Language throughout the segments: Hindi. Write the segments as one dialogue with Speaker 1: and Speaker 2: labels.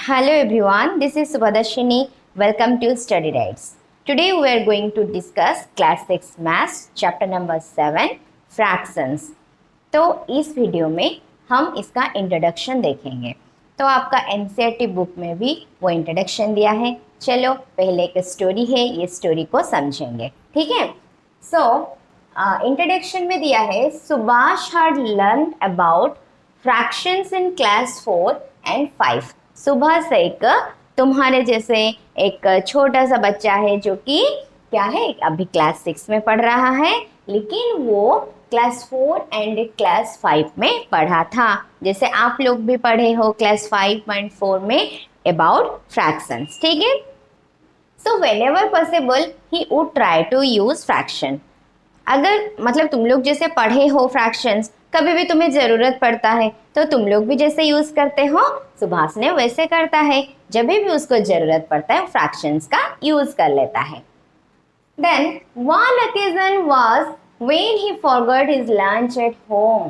Speaker 1: Hello everyone, this is Subhadashini. Welcome to Study Rights. Today we are going to discuss Class 6 Maths, Chapter number 7, Fractions. तो इस वीडियो में हम इसका इंट्रोडक्शन देखेंगे। तो आपका एनसीईआरटी बुक में भी वो इंट्रोडक्शन दिया है। चलो पहले एक स्टोरी है, ये स्टोरी को समझेंगे, ठीक है। सो इंट्रोडक्शन में दिया है, Subhash had learn about fractions in class 4 and 5। Subhash एक तुम्हारे जैसे एक छोटा सा बच्चा है जो कि क्या है, अभी क्लास 6 में पढ़ रहा है, लेकिन वो क्लास 4 एंड क्लास 5 में पढ़ा था, जैसे आप लोग भी पढ़े हो क्लास 5 एंड 4 में अबाउट फ्रैक्शंस, ठीक है। So whenever possible he would try to use fraction. अगर मतलब तुम लोग जैसे पढ़े हो फ्रैक्शंस, कभी भी तुम्हें ज़रूरत पड़ता है तो तुम लोग भी जैसे यूज़ करते हो, सुभाष ने वैसे करता है, जब भी उसको ज़रूरत पड़ता है फ्रैक्शंस का यूज़ कर लेता है। Then one occasion was when he forgot his lunch at home.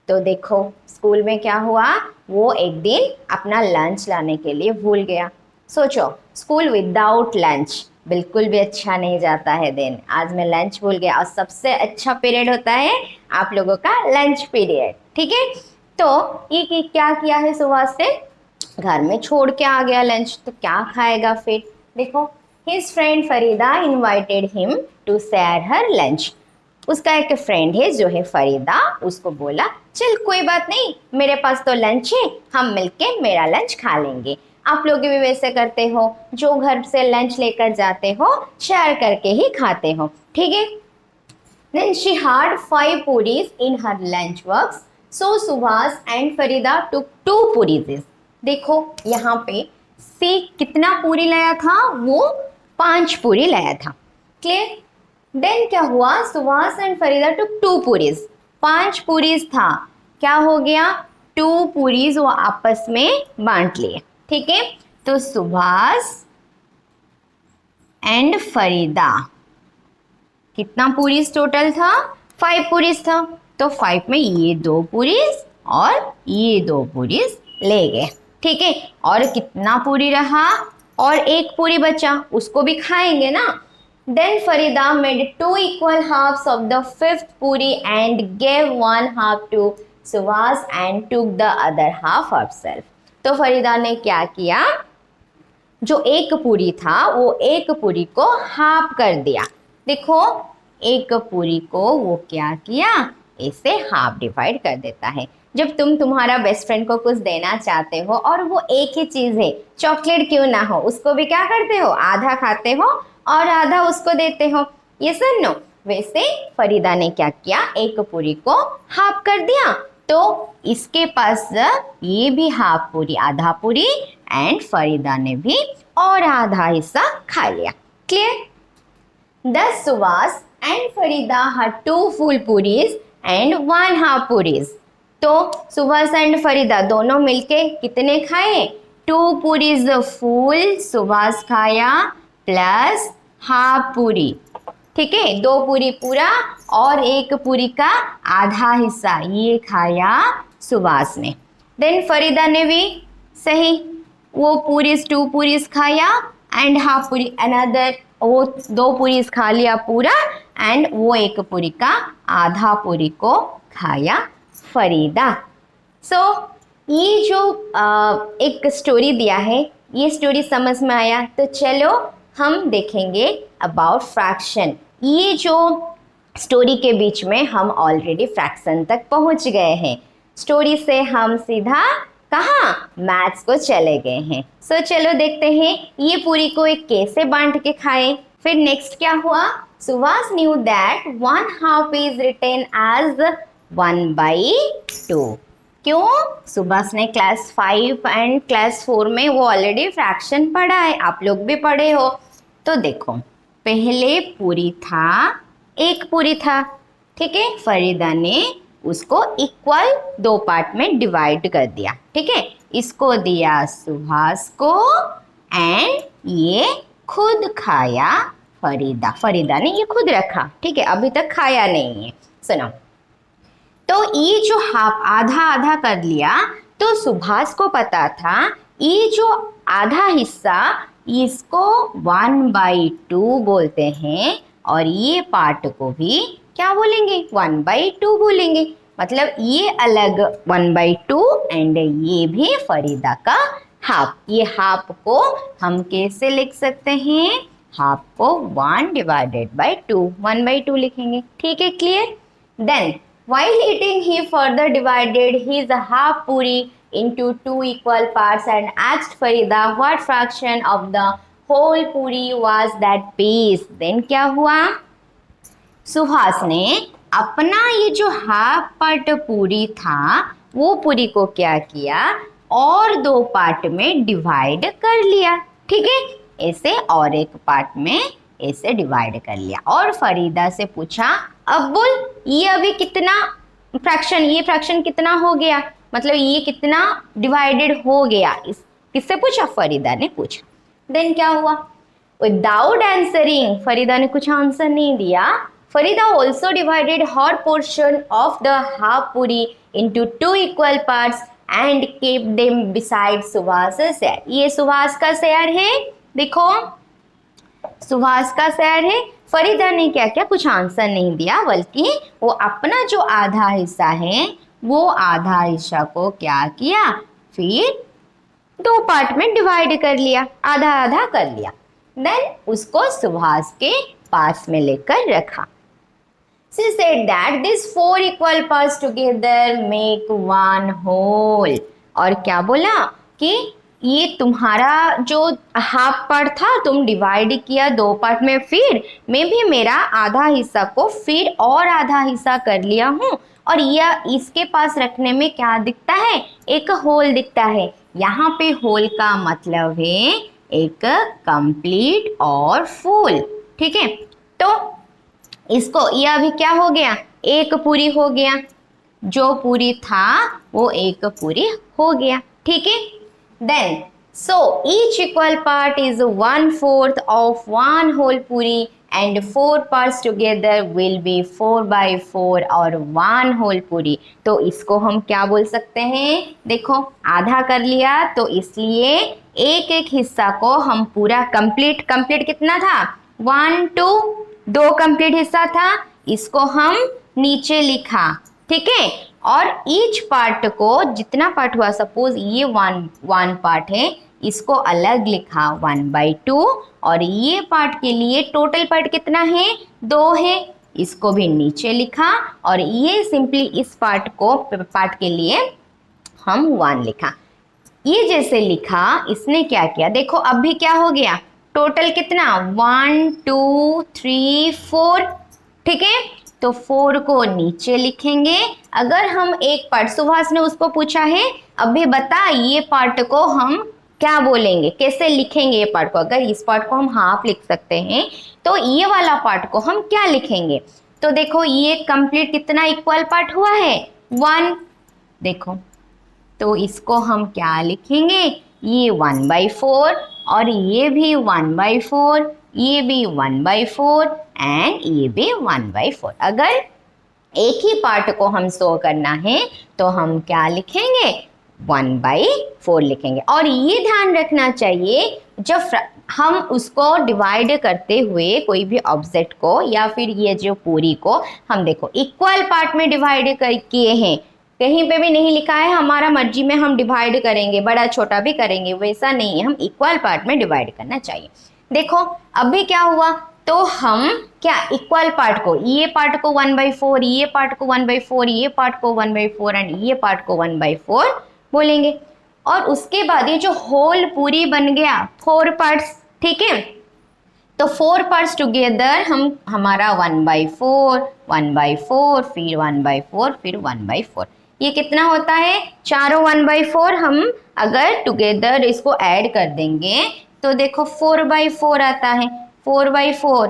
Speaker 1: तो देखो स्कूल में क्या हुआ, वो एक दिन अपना लंच लाने के लिए भूल गया। सोचो स्कूल विदाउट लंच बिल्कुल भी अच्छा नहीं जाता है दिन। आज मैं लंच भूल गया, और सबसे अच्छा पीरियड होता है आप लोगों का लंच पीरियड, ठीक है। तो ये क्या किया है, सुबह से घर में छोड़ के आ गया लंच, तो क्या खाएगा फिर। देखो his friend Farida invited him to share her lunch. उसका एक फ्रेंड है जो है फरीदा, उसको बोला चल कोई बात नहीं, मेरे पास तो लंच है, हम मिलके मेरा लंच खा लेंगे। आप लोग भी वैसे करते हो, जो घर से लंच लेकर जाते हो शेयर करके ही खाते हो, ठीक है। Then she had 5 puris in her lunch box, so Subhas and Farida took 2 puris। देखो यहाँ पे से कितना पूरी लाया था, वो 5 पूरी लाया था, क्लियर। देन क्या हुआ, सुभाष एंड फरीदा टुक 2 पूरीज, 5 पूरीज था, क्या हो गया 2 पूरीज वो आपस में बांट लिए, ठीक है। तो सुभाष एंड फरीदा कितना पूरीज टोटल था, 5 पूरीज था, तो 5 में ये 2 पूरीज और ये 2 पूरीज ले गए, ठीक है। और कितना पूरी रहा, और 1 पूरी बचा, उसको भी खाएंगे ना। Then Farida made 2 equal halves of the 5th puri and gave 1 half to Subhas and took the other half herself। तो फरीदा ने क्या किया, जो 1 पूरी था वो 1 पूरी को हाफ कर दिया। देखो 1 पूरी को वो क्या किया, इसे हाफ डिवाइड कर देता है। जब तुम तुम्हारा बेस्ट फ्रेंड को कुछ देना चाहते हो और वो एक ही चीज़ है, चॉकलेट क्यों ना हो, उसको भी क्या करते हो, आधा खाते हो और आधा उसको देते हो, ये सब नो। वैसे फरीदा ने क्या किया, 1 पूरी को हाफ कर दिया, तो इसके पास ये भी हाफ पूरी, आधा पूरी, एंड फरीदा ने भी और आधा हिस्सा खा लिया, clear. Thus Subhas and Farida had 2 full puris and 1 half puris। तो सुभाष एंड फरीदा दोनों मिलके कितने खाए, 2 पूरीज फुल सुभाष खाया प्लस हाफ पूरी, ठीक है। 2 पूरी पूरा और 1 पूरी का आधा हिस्सा ये खाया सुभाष ने। देन फरीदा ने भी सही वो पूरीज 2 पूरीज खाया एंड हाफ पूरी अनदर, वो 2 पूरीज खा लिया पूरा, एंड वो 1 पूरी का आधा पूरी को खाया फरीदा। सो ये जो एक स्टोरी दिया है, ये स्टोरी समझ में आया, तो चलो हम देखेंगे अबाउट फ्रैक्शन। ये जो स्टोरी के बीच में हम ऑलरेडी फ्रैक्शन तक पहुंच गए हैं, स्टोरी से हम सीधा कहाँ, मैथ्स को चले गए हैं। सो चलो देखते हैं ये पूरी को एक कैसे बांट के खाए। फिर नेक्स्ट क्या हुआ, Subhash knew that 1 half is written as 1/2। क्यों, सुभाष ने क्लास 5 एंड क्लास 4 में वो ऑलरेडी फ्रैक्शन पढ़ा है, आप लोग भी पढ़े हो। तो देखो पहले पूरी था, 1 पूरी था, ठीक है। फरीदा ने उसको इक्वल 2 पार्ट में डिवाइड कर दिया, ठीक है। इसको दिया सुभाष को एंड ये खुद खाया फरीदा, फरीदा ने ये खुद रखा, ठीक है, अभी तक खाया नहीं है। सुनो, तो ये जो हाफ आधा आधा कर लिया, तो सुभाष को पता था ये जो आधा हिस्सा इसको 1/2 बोलते हैं और ये पार्ट को भी क्या बोलेंगे 1/2 बोलेंगे। मतलब ये अलग 1/2 एंड ये भी फरीदा का हाफ। ये हाफ को हम कैसे लिख सकते हैं, हाफ को 1/2 1/2 लिखेंगे। ठीक है, clear. Then while eating he further divided his half puri into 2 equal parts and asked Farida what fraction of the whole puri was that piece। then क्या हुआ, सुहास ने अपना ये जो हाफ पार्ट पूरी था वो पूरी को क्या किया और 2 पार्ट में डिवाइड कर लिया। ठीक है, ऐसे और एक पार्ट में ऐसे डिवाइड कर लिया और फरीदा से पूछा अब बोल ये अभी कितना फ्रैक्शन, ये फ्रैक्शन कितना हो गया, मतलब ये कितना डिवाइडेड हो गया, इस किससे पूछा, फरीदा ने पूछा। देन क्या हुआ, विदाउट आंसरिंग, फरीदा ने कुछ आंसर नहीं दिया। Farida also divided her portion of the half puri into 2 equal parts and kept them beside Subhash share. ये सुभाष का शेयर है, देखो सुभाष का शेयर है। फरीदा ने क्या किया, कुछ आंसर नहीं दिया, बल्कि वो अपना जो आधा हिस्सा है वो आधा हिस्सा को क्या किया, फिर 2 पार्ट में डिवाइड कर लिया, आधा आधा कर लिया। देन उसको सुभाष के पास में लेकर रखा। She said that these 4 equal parts together make one whole। और क्या बोला कि ये तुम्हारा जो हाफ पार्ट था तुम डिवाइड किया 2 पार्ट में, फिर मैं भी मेरा आधा हिस्सा को फिर और आधा हिस्सा कर लिया हूँ और यह इसके पास रखने में क्या दिखता है, एक होल दिखता है। यहाँ पे होल का मतलब है एक कंप्लीट और फुल। ठीक है, तो इसको ये अभी क्या हो गया, एक पूरी हो गया, जो पूरी था वो एक पूरी हो गया। ठीक है, then so each equal part is 1/4 of one whole puri and 4 parts together will be 4/4 और 1 whole puri। तो इसको हम क्या बोल सकते हैं, देखो आधा कर लिया तो इसलिए एक एक हिस्सा को हम पूरा कंप्लीट कितना था 1 2 2 कंप्लीट हिस्सा था, इसको हम नीचे लिखा। ठीक है, और ईच पार्ट को जितना पार्ट हुआ, सपोज ये वन पार्ट है, इसको अलग लिखा 1/2 और ये पार्ट के लिए टोटल पार्ट कितना है 2 है, इसको भी नीचे लिखा और ये सिंपली इस पार्ट के लिए हम 1 लिखा। ये जैसे लिखा, इसने क्या किया, देखो अब भी क्या हो गया, टोटल कितना 1 2 3 4। ठीक है, तो 4 को नीचे लिखेंगे। अगर हम एक पार्ट, सुभाष ने उसको पूछा है अभी बता ये पार्ट को हम क्या बोलेंगे, कैसे लिखेंगे ये पार्ट को, अगर इस पार्ट को हम हाफ लिख सकते हैं तो ये वाला पार्ट को हम क्या लिखेंगे। तो देखो ये कंप्लीट कितना इक्वल पार्ट हुआ है 1, देखो तो इसको हम क्या लिखेंगे, ये 1/4 और ये भी 1/4, ये भी 1/4 एंड ये भी 1/4। अगर एक ही पार्ट को हम शो करना है तो हम क्या लिखेंगे 1/4 लिखेंगे। और ये ध्यान रखना चाहिए जब हम उसको डिवाइड करते हुए कोई भी ऑब्जेक्ट को या फिर ये जो पूरी को हम देखो इक्वल पार्ट में डिवाइड किए हैं, कहीं पे भी नहीं लिखा है हमारा मर्जी में हम डिवाइड करेंगे, बड़ा छोटा भी करेंगे, वैसा नहीं है, हम इक्वल पार्ट में डिवाइड करना चाहिए। देखो अभी क्या हुआ, तो हम क्या इक्वल पार्ट को, ये पार्ट को 1/4, ये पार्ट को 1/4, ये पार्ट को 1/4 एंड ये पार्ट को 1/4 बोलेंगे। और उसके बाद ये जो होल पूरी बन गया 4 पार्ट्स। ठीक है, तो 4 पार्ट्स टुगेदर हम हमारा 1/4 1/4 फिर 1/4 फिर 1/4, ये कितना होता है, चारों 1/4 हम अगर टुगेदर इसको ऐड कर देंगे तो देखो 4/4 आता है। 4/4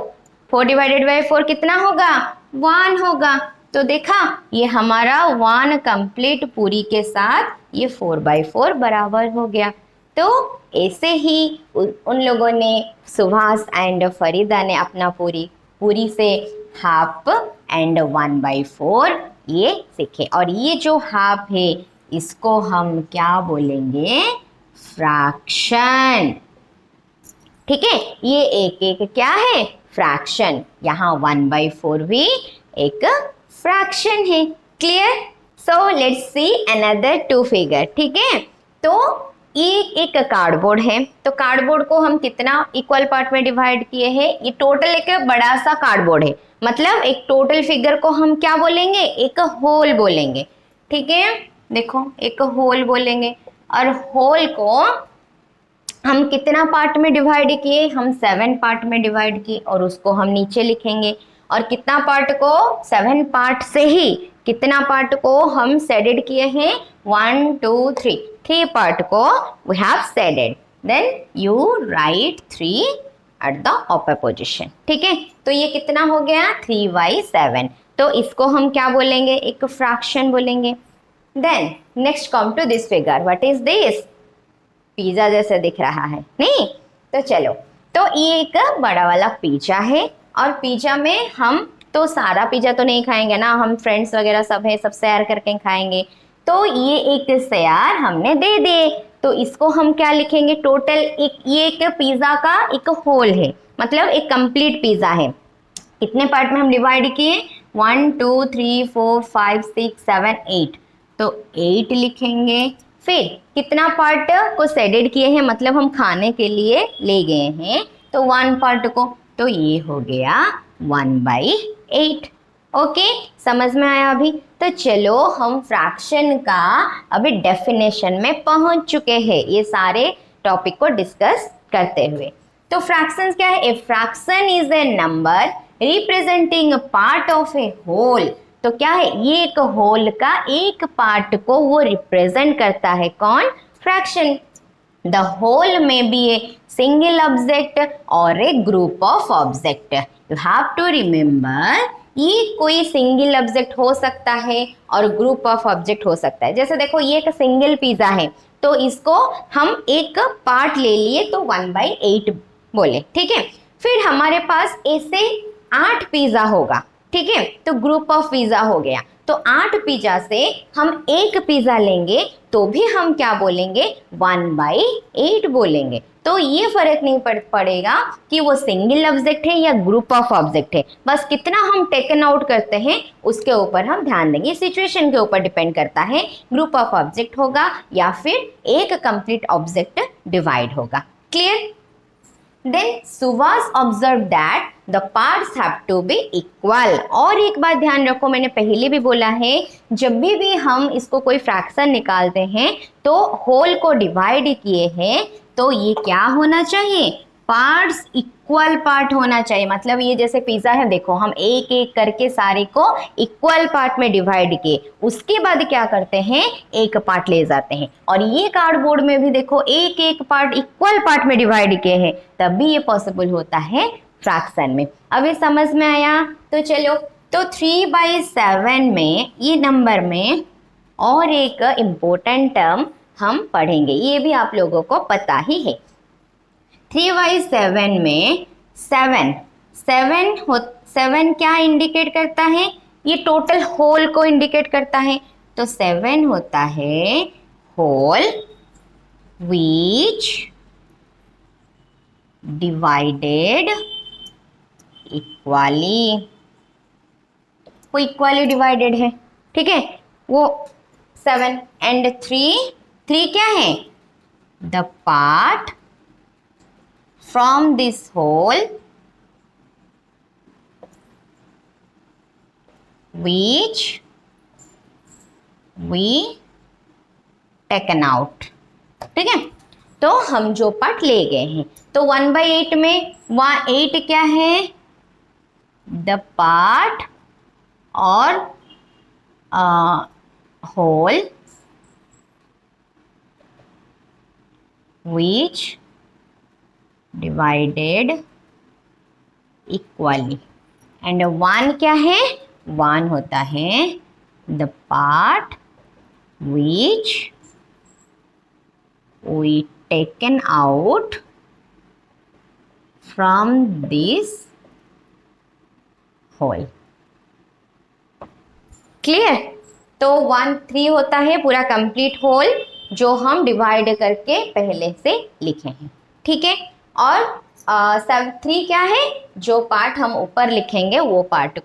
Speaker 1: 4 डिवाइडेड बाई 4 कितना होगा 1 होगा। तो देखा ये हमारा 1 कंप्लीट पूरी के साथ ये 4/4 बराबर हो गया। तो ऐसे ही उन लोगों ने, सुभाष एंड फरीदा ने अपना पूरी से हाफ एंड 1/4 ये सीखे। और ये जो हाफ है इसको हम क्या बोलेंगे, फ्रैक्शन। ठीक है, ये एक एक क्या है, फ्रैक्शन। यहाँ 1/4 भी एक फ्रैक्शन है। Clear? So let's see another 2 figure. ठीक है, तो ये एक कार्डबोर्ड है, तो कार्डबोर्ड को हम कितना इक्वल पार्ट में डिवाइड किए हैं, ये टोटल एक बड़ा सा कार्डबोर्ड है, मतलब एक टोटल फिगर को हम क्या बोलेंगे, एक होल बोलेंगे। ठीक है, देखो एक होल बोलेंगे, और होल को हम कितना पार्ट में डिवाइड किए, हम 7 पार्ट में डिवाइड किए, और उसको हम नीचे लिखेंगे। और कितना पार्ट को, 7 पार्ट से ही कितना पार्ट को हम शेडेड किए हैं, 1 2 3, 3 पार्ट को we have shaded. Then you write 3 at the upper position. ठीक है, तो ये कितना हो गया, 3/7। तो इसको हम क्या बोलेंगे, एक फ्रैक्शन बोलेंगे। Then next come to this figure, what is this, pizza जैसे दिख रहा है नहीं, तो चलो, तो ये एक बड़ा वाला पिज्जा है, और पिज्जा में हम तो सारा पिज्जा तो नहीं खाएंगे ना, हम फ्रेंड्स वगैरह सब है, सब शेयर करके खाएंगे। तो ये एक शेयर हमने दे दिए, तो इसको हम क्या लिखेंगे, टोटल एक, ये एक पिज्जा का एक होल है, मतलब एक कंप्लीट पिज्जा है। कितने पार्ट में हम डिवाइड किए, 1 2 3 4 5 6 7 8, तो 8 लिखेंगे। फिर कितना पार्ट को शेडेड किए हैं, मतलब हम खाने के लिए ले गए हैं, तो 1 पार्ट को, तो ये हो गया 1/8। ओके, समझ में आया अभी? तो चलो हम फ्रैक्शन का अभी डेफिनेशन में पहुंच चुके हैं, ये सारे टॉपिक को डिस्कस करते हुए। तो फ्रैक्शन क्या है, a fraction is a number representing part of a whole. तो क्या है, ये एक होल का एक पार्ट को वो रिप्रेजेंट करता है, कौन, फ्रैक्शन। द होल में बी ए सिंगल ऑब्जेक्ट और a group of object. You have to remember, ये कोई सिंगल ऑब्जेक्ट हो सकता है और ग्रुप ऑफ ऑब्जेक्ट हो सकता है। जैसे देखो ये एक सिंगल पिज्जा है, तो इसको हम एक पार्ट ले लिए तो 1/8 बोले। ठीक है, फिर हमारे पास ऐसे 8 पिज्जा होगा। ठीक है, तो ग्रुप ऑफ पिज्जा हो गया, तो 8 पिज्जा से हम एक पिज्जा लेंगे तो भी हम क्या बोलेंगे, 1/8 बोलेंगे। तो ये फर्क नहीं पड़ेगा कि वो सिंगल ऑब्जेक्ट है या ग्रुप ऑफ ऑब्जेक्ट है, बस कितना हम टेकन आउट करते हैं उसके ऊपर हम ध्यान देंगे, सिचुएशन के ऊपर डिपेंड करता है, ग्रुप ऑफ ऑब्जेक्ट होगा या फिर एक कंप्लीट ऑब्जेक्ट डिवाइड होगा। Clear? Then Suvas observed that the parts have to be equal। और एक बात ध्यान रखो, मैंने पहले भी बोला है, जब भी हम इसको कोई फ्रैक्शन निकालते हैं तो होल को डिवाइड किए हैं तो ये क्या होना चाहिए, पार्ट्स इक्वल पार्ट होना चाहिए। मतलब ये जैसे पिज्जा है, देखो हम एक एक करके सारे को इक्वल पार्ट में डिवाइड किए, उसके बाद क्या करते हैं, एक पार्ट ले जाते हैं। और ये कार्डबोर्ड में भी देखो एक एक पार्ट इक्वल पार्ट में डिवाइड किए हैं, तब भी ये पॉसिबल होता है फ्रैक्शन में। अब ये समझ में आया? तो चलो, तो 3/7 में ये नंबर में और एक इम्पोर्टेंट टर्म हम पढ़ेंगे, ये भी आप लोगों को पता ही है। 3/7 में 7 क्या इंडिकेट करता है, ये टोटल होल को इंडिकेट करता है। तो 7 होता है होल which divided equally, वो इक्वली डिवाइडेड है। ठीक है, वो 7 एंड 3 क्या है, the part from this whole which we taken out। ठीक है, तो हम जो पार्ट ले गए हैं, तो 1/8 में 8 क्या है, द पार्ट और whole which divided equally. And 1 क्या है, 1 होता है the part which we taken out from this whole। Clear? तो 1 3 होता है पूरा कंप्लीट होल, जो हम डिवाइड करके पहले से लिखे हैं, ठीक है। और 3 क्या है, जो पार्ट हम ऊपर लिखेंगे वो पार्ट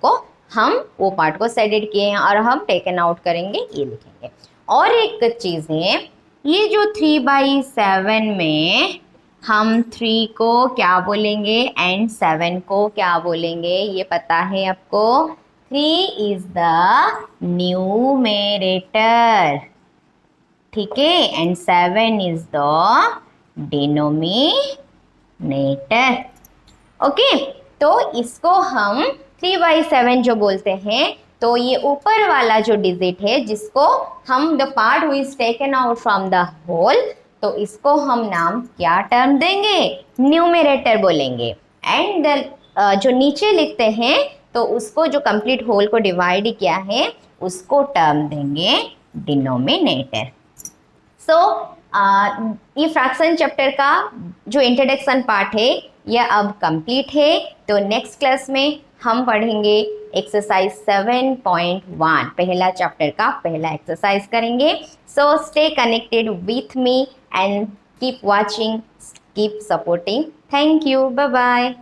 Speaker 1: को सेडेड किए हैं और हम टेकन आउट करेंगे, ये लिखेंगे। और एक चीज़ है, ये जो 3/7 में हम 3 को क्या बोलेंगे एंड 7 को क्या बोलेंगे, ये पता है आपको। 3 इज द न्यूमरेटर, ठीक है, and 7 is the denominator, okay. तो इसको हम 3/7 जो बोलते हैं, तो ये ऊपर वाला जो डिजिट है जिसको हम the part who is taken out from the whole, तो इसको हम नाम क्या टर्म देंगे, न्यूमरेटर बोलेंगे। एंड जो नीचे लिखते हैं तो उसको जो कंप्लीट होल को डिवाइड किया है उसको टर्म देंगे डिनोमिनेटर। सो ये फ्रैक्शन चैप्टर का जो इंट्रोडक्शन पार्ट है यह अब कंप्लीट है। तो नेक्स्ट क्लास में हम पढ़ेंगे एक्सरसाइज 7.1, पहला चैप्टर का पहला एक्सरसाइज करेंगे। So stay connected with me and keep watching, keep supporting. Thank you, bye bye.